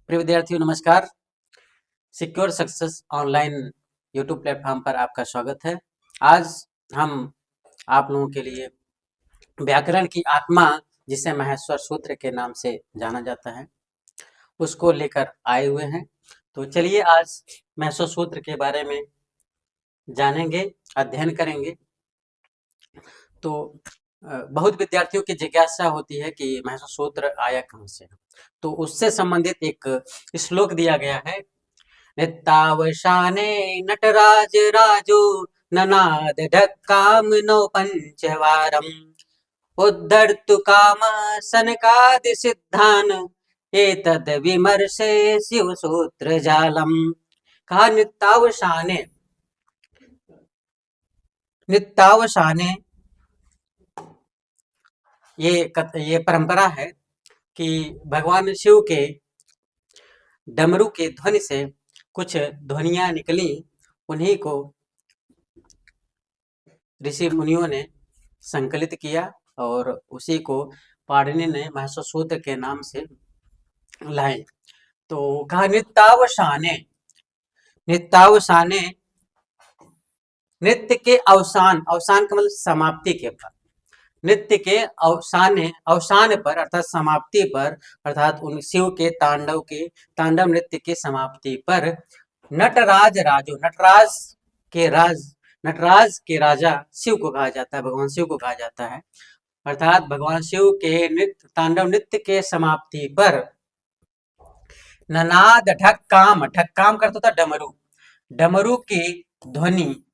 प्रिय विद्यार्थियों नमस्कार। Secure success online YouTube platform पर आपका स्वागत है। आज हम आप लोगों के लिए व्याकरण की आत्मा, जिसे महेश्वर सूत्र के नाम से जाना जाता है, उसको लेकर आए हुए हैं। तो चलिए आज महेश्वर सूत्र के बारे में जानेंगे, अध्ययन करेंगे। तो बहुत विद्यार्थियों की जिज्ञासा होती है कि महेश्वर सूत्र आया कहाँ से। तो उससे संबंधित एक श्लोक दिया गया है। नित्तावशाने नटराज राजो ननाद ढक्काम नौ पंचवारम उद्धर्तु काम सनकादि सिद्धान एतद विमर्शे शिव सूत्र जालम। कहा नित्तावशाने, नित्तावशाने ये परंपरा है कि भगवान शिव के डमरू के ध्वनि से कुछ ध्वनियां निकली, उन्हीं को ऋषि मुनियों ने संकलित किया और उसी को पाणिनि ने महेश्वर सूत्र के नाम से लाए। तो कहा नित्तावसाने, नित्तावसाने नृत्य के अवसान, अवसान का मतलब समाप्ति के पर, नृत्य के अवसान पर अर्थात समाप्ति पर, अर्थात उन शिव के तांडव नृत्य की समाप्ति पर नटराज राजो, नटराज के राजा शिव को कहा जाता है, भगवान शिव को कहा जाता है। अर्थात भगवान शिव के तांडव नृत्य के समाप्ति पर ननाद ढक्काम, ढक्काम करता था डमरू, डमरू की ध्वनि,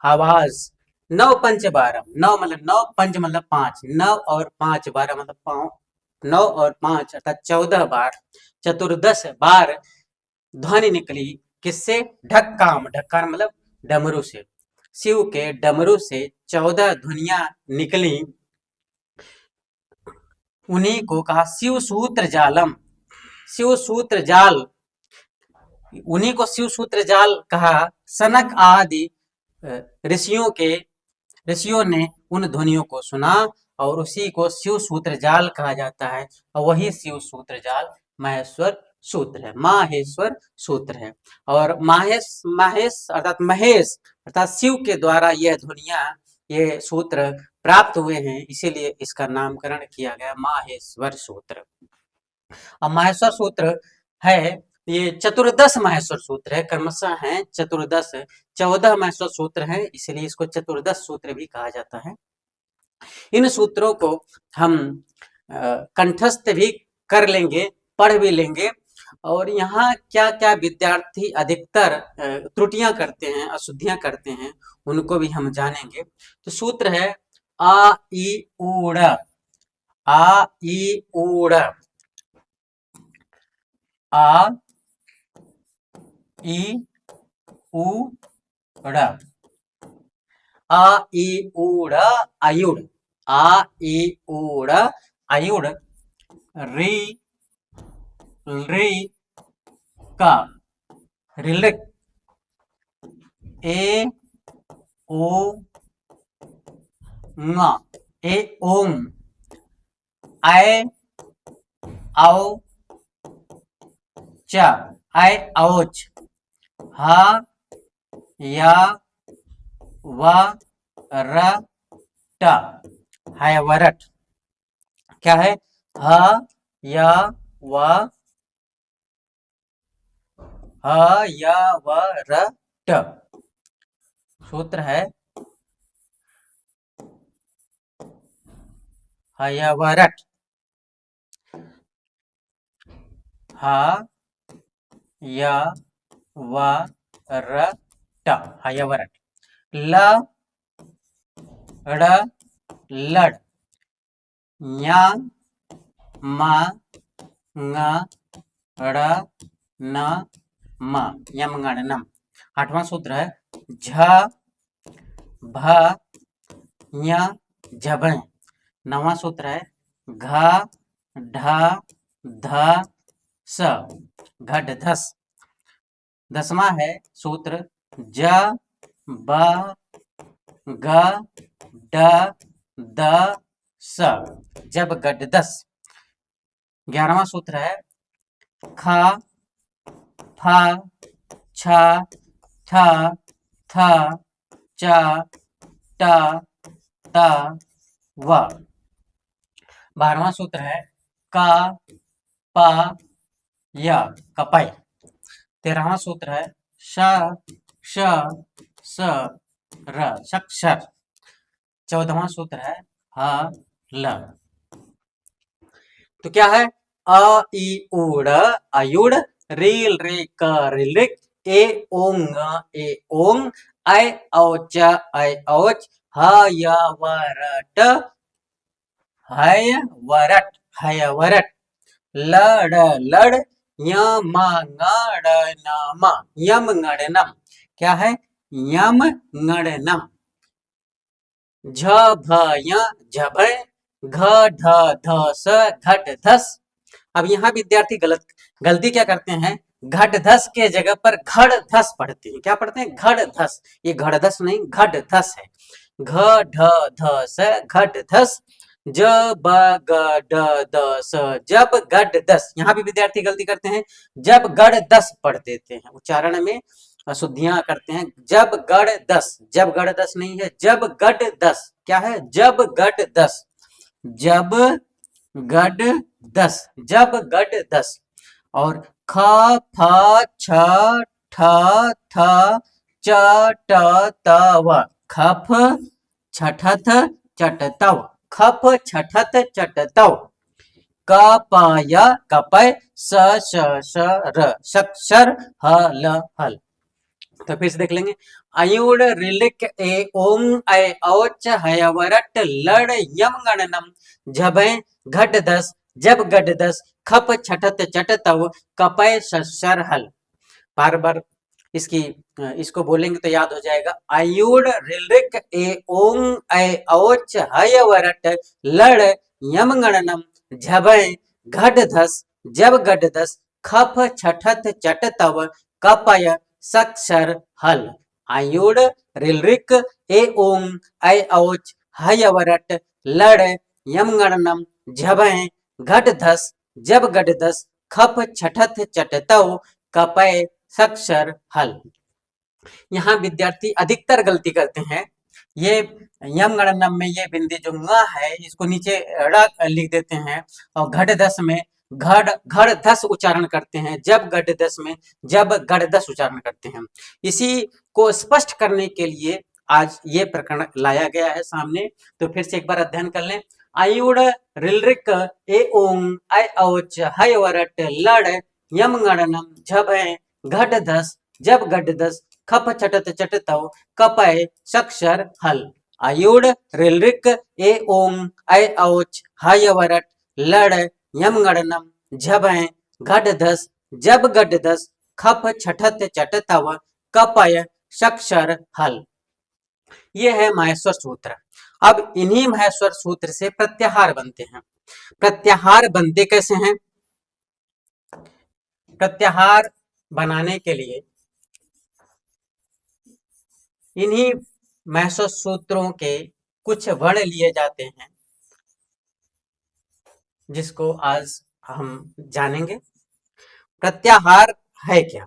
आवाज, नौ पंच बारह, नौ मतलब नौ, पंच मतलब पांच, नौ और पांच, बारह मतलब नौ और पांच अर्थात 14 बार, चतुर्दश बार ध्वनि निकली। किससे? ढक्काम, ढक्काम मतलब डमरू से, शिव के डमरू से 14 ध्वनियां निकली, उन्हीं को कहा शिव सूत्र जालम, शिव सूत्र जाल, उन्हीं को शिव सूत्र जाल कहा। सनक आदि ऋषियों ने उन ध्वनियों को सुना और उसी को शिव सूत्र जाल कहा जाता है, और वही शिव सूत्र जाल महेश्वर सूत्र है, माहेश्वर सूत्र है। और महेश अर्थात शिव के द्वारा यह ध्वनियां, ये सूत्र प्राप्त हुए हैं, इसीलिए इसका नामकरण किया गया माहेश्वर सूत्र। अब माहेश्वर सूत्र है, ये चतुर्दश माहेश्वर सूत्र है, क्रमशः है चतुर्दश, 14 माहेश्वर सूत्र हैं, इसलिए इसको चतुर्दश सूत्र भी कहा जाता है। इन सूत्रों को हम कंठस्थ भी कर लेंगे, पढ़ भी लेंगे, और यहाँ क्या क्या विद्यार्थी अधिकतर त्रुटियां करते हैं, अशुद्धियां करते हैं, उनको भी हम जानेंगे। तो सूत्र है आ ई ऊड़, आ ई ऊड़, आ ई ऊ ड़, आ ई ऊड़ आयुड़, आ ई ऊड़ आयुड़, री री का रिलिक, ए ओ ङ, ए ओम, आय आओ च, आय औच, हा या व र ट, हैवरट। क्या है? ह या व र ट, सूत्र है हयवरट, ह या व र ट, हयवरट। ल ड़ लड़, ञ म ङ ड़ न म, यमगणनम। 8वां सूत्र है झ भ ञ झभय। 9वां सूत्र है घ ढ ध स, घटधस। 10वां है सूत्र ज ब ग ड द स, जब गडदस। 11वां सूत्र है ख फा छा था था चा टा ता वा। 12वां सूत्र है का पा या कपाई। 13वां सूत्र है श श स र शक्षर। 14वां सूत्र है ह ल। तो क्या है अ ई उड़ अयुड़ रील रे क रिलिक ए ओंग ए ओंग ऐ औच ऐ औच ह य वरट हय वरट हय वरट लड़ लड़ यम ngड़ नम यम ngड़नम। क्या है यम ngड़नम। झ भ य झभय घ ढ ध स घट धस। अब यहाँ विद्यार्थी गलती क्या करते हैं, घट धस के जगह पर घड़ धस पढ़ते हैं। क्या पढ़ते हैं घड़ धस, ये घड़ धस नहीं घट धस है। घ ढ ध स घट धस ज ब ग ड द स जब गड दस। यहाँ भी विद्यार्थी गलती करते हैं, जब गड़ दस पढ़ देते हैं, उच्चारण में अशुद्धियां करते हैं। जब गड़ दस, जब गड़ दस नहीं है, जब गड दस। क्या है जब गड दस, जब गड दस, जब गड दस। और ख फ छ ठ थ च ट त व खफ छठथ चटतव खफ छठथ चटतव। कपाय कपय स श श र शक्षर ह ल हल। तो फिर से देख लेंगे अयुड़ रिलिक ए ओम ऐ औच हय वरट लड़ यम गणनम झभय घट दस जब गड दस खप छठत चटतव कपय शशर हल। बार बार इसको बोलेंगे तो याद हो जाएगा। अयुड़ रिलिक ए ओम ऐ औच हय वरट लड़ यम गणनम झभय घट धस जब गड दस खप छठत चटतव कपय शक्षर हल। अयुड़ रिलरिक ए ओंग ऐ औच हय वरट लड़ यम गणनम झभय घट धस जब गड दस खप छठत चटतव कपय शक्षर हल। यहाँ विद्यार्थी अधिकतर गलती करते हैं, ये यम गणनम में ये बिंदी जो ङ है इसको नीचे ड़ लिख देते हैं और घट दस में घड़ दस उच्चारण करते हैं, जब गड दस में जब गड़ दस उच्चारण करते हैं। इसी को स्पष्ट करने के लिए आज ये प्रकरण लाया गया है सामने। तो फिर से एक बार अध्ययन कर लें। अयुड़ रिलरिक ए ओंग ऐ औच हय वरट लड़ यम गणनम झभय घट दस जब गड दस खप छटत चटतव कपय शक्षर हल। अयुड़ रिलरिक ए ओंग ऐ औच हय वरट लड़ यम गणनम झभय घट दस जब गड दस खप छठत चटतव कपय शक्षर हल। ये है माहेश्वर सूत्र। अब इन्हीं माहेश्वर सूत्र से प्रत्याहार बनते हैं। प्रत्याहार बनते कैसे हैं? प्रत्याहार बनाने के लिए इन्हीं माहेश्वर सूत्रों के कुछ वर्ण लिए जाते हैं, जिसको आज हम जानेंगे। प्रत्याहार है क्या?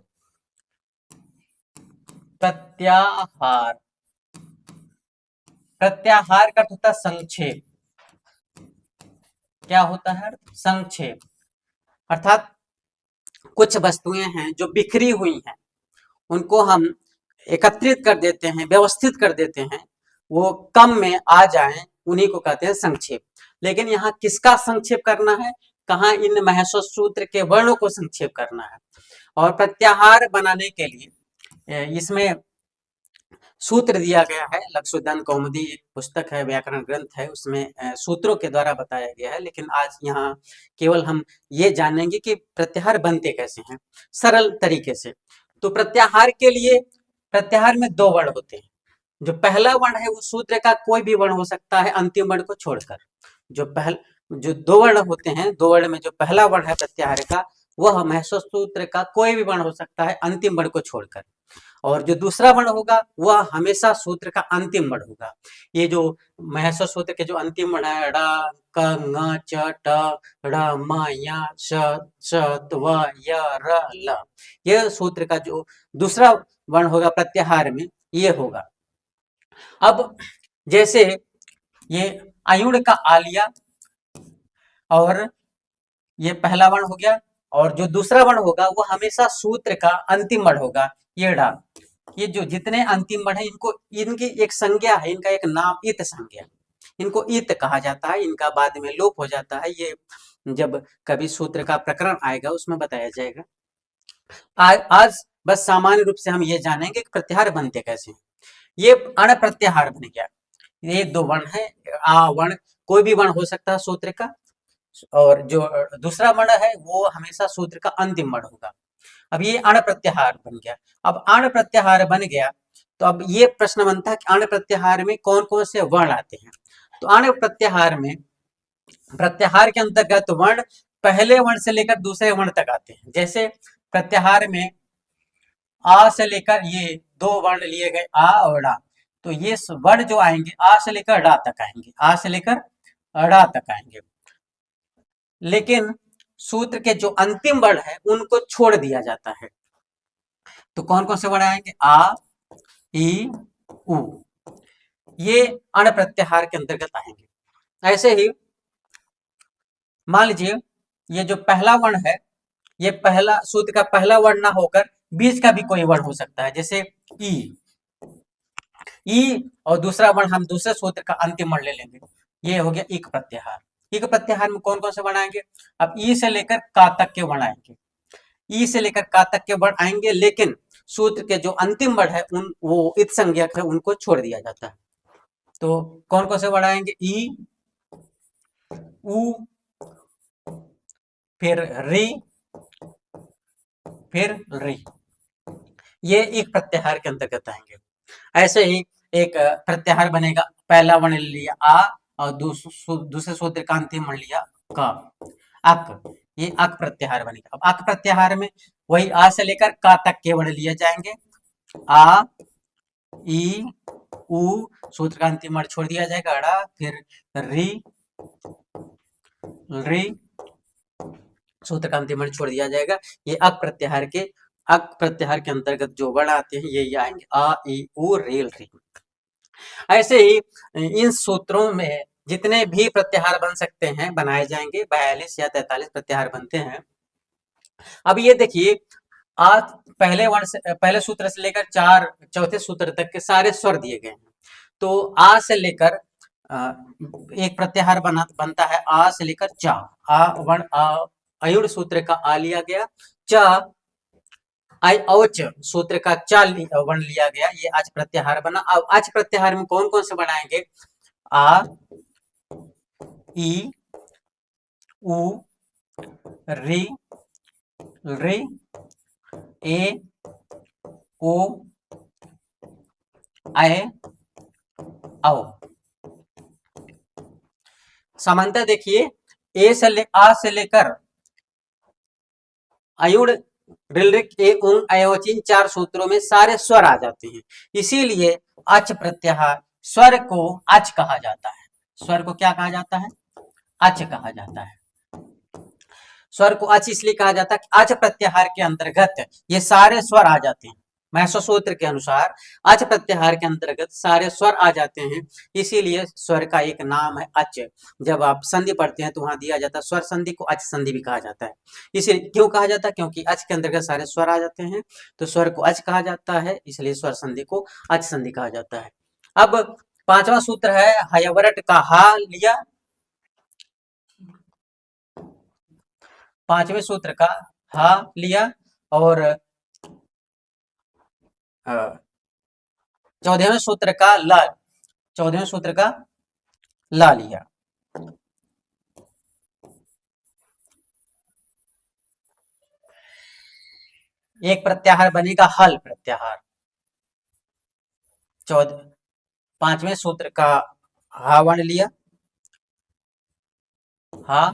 प्रत्याहार, प्रत्याहार का होता है संक्षेप। क्या होता है? संक्षेप। अर्थात कुछ वस्तुएं हैं जो बिखरी हुई हैं, उनको हम एकत्रित कर देते हैं, व्यवस्थित कर देते हैं, वो कम में आ जाएं, उन्हीं को कहते हैं संक्षेप। लेकिन यहाँ किसका संक्षेप करना है? कहाँ इन माहेश्वर सूत्र के वर्णों को संक्षेप करना है। और प्रत्याहार बनाने के लिए इसमें सूत्र दिया गया है। लघुशुद्धन कौमुदी एक पुस्तक है, व्याकरण ग्रंथ है, उसमें सूत्रों के द्वारा बताया गया है। लेकिन आज यहाँ केवल हम ये जानेंगे कि प्रत्याहार बनते कैसे हैं सरल तरीके से। तो प्रत्याहार के लिए प्रत्याहार में दो वर्ण होते हैं। जो पहला वर्ण है वो सूत्र का कोई भी वर्ण हो सकता है अंतिम वर्ण को छोड़कर। जो दो वर्ण होते हैं, दो वर्ण में जो पहला वर्ण है प्रत्याहार का, वह माहेश्वर सूत्र का कोई भी वर्ण हो सकता है अंतिम वर्ण को छोड़कर। और जो दूसरा वर्ण होगा वह हमेशा सूत्र का अंतिम वर्ण होगा। ये जो महेश्वर सूत्र के जो अंतिम वर्ण है ड़ क ङ च ट ड़ म य श श त व य र ल, यह सूत्र का जो दूसरा वर्ण होगा प्रत्याहार में ये होगा। अब जैसे ये अयुण का आ लिया और ये पहला वर्ण हो गया, और जो दूसरा वर्ण होगा वो हमेशा सूत्र का अंतिम वर्ण होगा ये ढा। ये जो जितने अंतिम वर्ण है इनको इनकी एक संज्ञा है, इनका एक नाम इत संज्ञा, इनको इत कहा जाता है, इनका बाद में लोप हो जाता है। ये जब कभी सूत्र का प्रकरण आएगा उसमें बताया जाएगा। आज बस सामान्य रूप से हम ये जानेंगे कि प्रत्याहार बनते कैसे हैं। ये अण प्रत्याहार बन गया, ये दो वर्ण है, आ वर्ण कोई भी वर्ण हो सकता है सूत्र का, और जो दूसरा वर्ण है वो हमेशा सूत्र का अंतिम वर्ण होगा। अब ये अण प्रत्याहार बन गया। अब अण प्रत्याहार बन गया तो अब ये प्रश्न बनता है कि अण प्रत्याहार में कौन कौन से वर्ण आते हैं। तो अण प्रत्याहार में प्रत्याहार के अंतर्गत वर्ण पहले वर्ण से लेकर दूसरे वर्ण तक आते हैं। जैसे प्रत्याहार में आ से लेकर ये दो वर्ण लिए गए आ और डा, तो ये वर्ण जो आएंगे आ से लेकर डा तक आएंगे, आ से लेकर डा तक आएंगे। लेकिन सूत्र के जो अंतिम वर्ण है उनको छोड़ दिया जाता है। तो कौन कौन से वर्ण आएंगे? आ ई उ, ये अण प्रत्याहार के अंतर्गत आएंगे। ऐसे ही मान लीजिए ये जो पहला वर्ण है, ये पहला सूत्र का पहला वर्ण ना होकर बीच का भी कोई वर्ण हो सकता है, जैसे ई और दूसरा वर्ण हम दूसरे सूत्र का अंतिम वर्ण ले लेंगे, ये हो गया इक प्रत्याहार। इक प्रत्याहार में कौन कौन से वर्ण आएंगे? अब ई से लेकर का तक के वर्ण आएंगे, ई से लेकर का तक के वर्ण आएंगे, लेकिन सूत्र के जो अंतिम वर्ण है उन वो इत संज्ञक है उनको छोड़ दिया जाता है। तो कौन कौन से वर्ण आएंगे? ई उ, फिर री, फिर री, ये एक प्रत्याहार के अंतर्गत आएंगे। ऐसे ही एक प्रत्याहार बनेगा, पहला वर्ण लिया आ और दूसरे सूत्र का अंतिम वर्ण लिया का, अक, ये अक प्रत्याहार बनेगा। अब अक प्रत्याहार में वही आ से लेकर का तक के वर्ण लिए जाएंगे, आ ई उ, सूत्र का अंतिम वर्ण छोड़ दिया जाएगा अड़ा, फिर री री, सूत्र का अंतिम वर्ण छोड़ दिया जाएगा। ये अक प्रत्याहार के अंतर्गत जो वर्ण आते हैं ये आएंगे आ ई उ रे री। ऐसे ही इन सूत्रों में जितने भी प्रत्याहार बन सकते हैं बनाए जाएंगे, 42 या 43 प्रत्याहार बनते हैं। अब ये देखिए आज पहले सूत्र से लेकर चौथे सूत्र तक के सारे स्वर दिए गए हैं। तो आ से लेकर एक प्रत्याहार बनता है आ से लेकर चा, आ वर्ण अयुण सूत्र का आ लिया गया, चा आई औच सूत्र का चा वर्ण लिया गया, ये आज प्रत्याहार बना। अब आज प्रत्याहार में कौन कौन से बनाएंगे? आ ई उ री रे ए ओ आए आओ। समानता देखिए आ से लेकर अयुण ऋलृक ए उंग अयोचिन चार सूत्रों में सारे स्वर आ जाते हैं, इसीलिए अच प्रत्याहार स्वर को अच कहा जाता है। स्वर को क्या कहा जाता है? अच कहा जाता है। स्वर को अच इसलिए कहा जाता है कि अच प्रत्याहार के अंतर्गत ये सारे स्वर आ जाते हैं। महसो सूत्र के अनुसार अच प्रत्याहार के अंतर्गत सारे स्वर आ जाते हैं, इसीलिए स्वर का एक नाम है अच। जब आप संधि पढ़ते हैं तो वहां दिया जाता है स्वर संधि को अच संधि भी कहा जाता है। इसे क्यों कहा जाता है? क्योंकि अच के अंतर्गत सारे स्वर आ जाते हैं, तो स्वर को अच कहा जाता है, इसलिए स्वर संधि को अच संधि कहा जाता है। अब पांचवा सूत्र है हयवरट का हा लिया, पांचवें सूत्र का हा लिया और चौदहवें सूत्र का ला, चौदहवें सूत्र का ला लिया। एक प्रत्याहार बनेगा हल प्रत्याहार। पांचवें सूत्र का हा वर्ण लिया हा,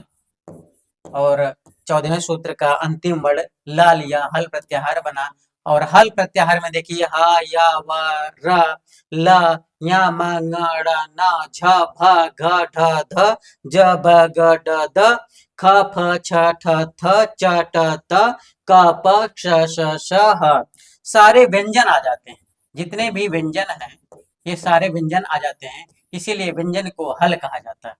और 14वें सूत्र का अंतिम वर्ण ला लिया, हल प्रत्याहार बना। और हल प्रत्याहार में देखिए हा या वा र ल या म ङ ड़ न झ भ घ ढ ध ज ब ग ड द ख फ छ ठ थ च ट त क प श श श ह। सारे व्यंजन आ जाते हैं, जितने भी व्यंजन हैं ये सारे व्यंजन आ जाते हैं, इसीलिए व्यंजन को हल कहा जाता है।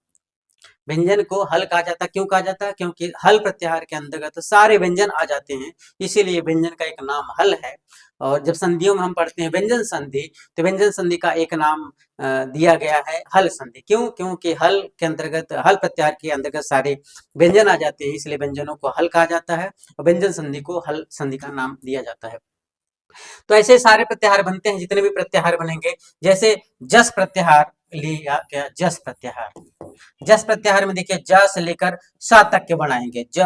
व्यंजन को हल कहा जाता है, क्यों कहा जाता है? क्योंकि हल प्रत्याहार के अंतर्गत सारे व्यंजन आ जाते हैं, इसीलिए व्यंजन का एक नाम हल है। और जब संधियों में हम पढ़ते हैं व्यंजन संधि, तो व्यंजन संधि का एक नाम दिया गया है हल संधि। क्यों? क्योंकि हल के अंतर्गत, हल प्रत्याहार के अंतर्गत सारे व्यंजन आ जाते हैं, इसलिए व्यंजनों को हल कहा जाता है और व्यंजन संधि को हल संधि का नाम दिया जाता है। तो ऐसे सारे प्रत्याहार बनते हैं, जितने भी प्रत्याहार बनेंगे। जैसे जस प्रत्याहार लिया गया, जस प्रत्याहार, जस प्रत्याहार में देखिए ज से लेकर स तक के बढ़ाएंगे। ज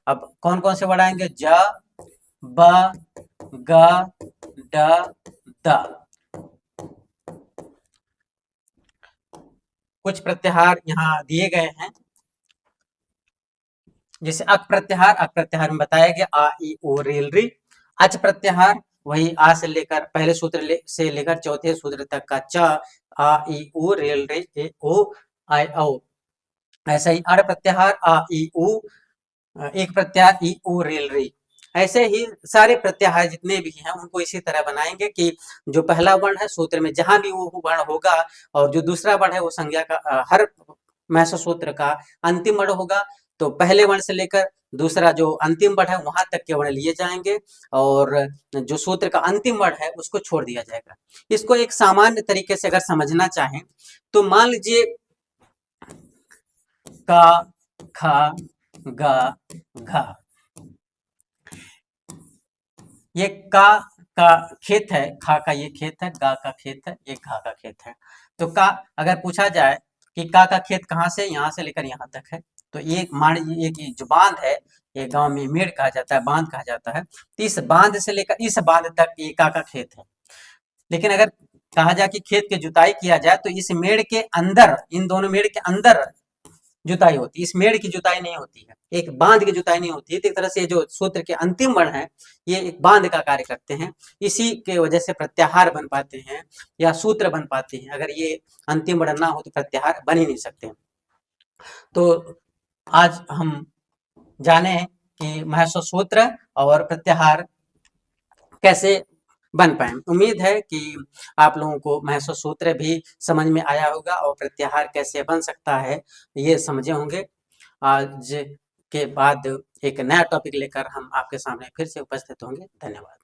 अब कौन कौन से बढ़ाएंगे? ज ब ग ड द। कुछ प्रत्याहार यहाँ दिए गए हैं, जैसे अक प्रत्याहार, अक प्रत्याहार में बताया गया आ ई ओ रेल री। अच प्रत्याहार वही आ से लेकर पहले सूत्र से लेकर चौथे सूत्र तक का च आ ई उ रेल रे ए ओ आई औ। ऐसा ही अड़ प्रत्याहार आ ई उ, एक प्रत्याहार ई उ रेल री। ऐसे ही सारे प्रत्याहार जितने भी हैं उनको इसी तरह बनाएंगे कि जो पहला वर्ण है सूत्र में जहां भी वो वर्ण होगा, और जो दूसरा वर्ण है वो संज्ञा का हर महर्षि सूत्र का अंतिम वर्ण होगा, तो पहले वर्ण से लेकर दूसरा जो अंतिम वर्ण है वहां तक के वर्ण लिए जाएंगे, और जो सूत्र का अंतिम वर्ण है उसको छोड़ दिया जाएगा। इसको एक सामान्य तरीके से अगर समझना चाहें तो मान लीजिए का खा गा घा, ये का खेत है, खा का ये खेत है, गा का खेत है, ये घा का खेत है। तो का अगर पूछा जाए कि का खेत कहाँ से, यहाँ से लेकर यहाँ तक है, तो ये मान लीजिए कि जो बांध है, ये गांव में मेड़ कहा जाता है, बांध कहा जाता है, तो इस बांध से लेकर इस बांध तक ये का खेत है। लेकिन अगर कहा जाए कि खेत की जुताई किया जाए तो इस मेड़ के अंदर, इन दोनों मेड़ के अंदर जुताई होती है, इस मेड़ की जुताई नहीं होती है, एक बांध की जुताई नहीं होती है। तो एक तरह से जो सूत्र के अंतिम वर्ण है ये एक बांध का कार्य करते हैं, इसी के वजह से प्रत्याहार बन पाते हैं या सूत्र बन पाते हैं। अगर ये अंतिम वर्ण ना हो तो प्रत्याहार बन ही नहीं सकते। तो आज हम जाने कि महर्षि सूत्र और प्रत्याहार कैसे बन पाए। उम्मीद है कि आप लोगों को महर्षि सूत्र भी समझ में आया होगा और प्रत्याहार कैसे बन सकता है ये समझे होंगे। आज के बाद एक नया टॉपिक लेकर हम आपके सामने फिर से उपस्थित होंगे। धन्यवाद।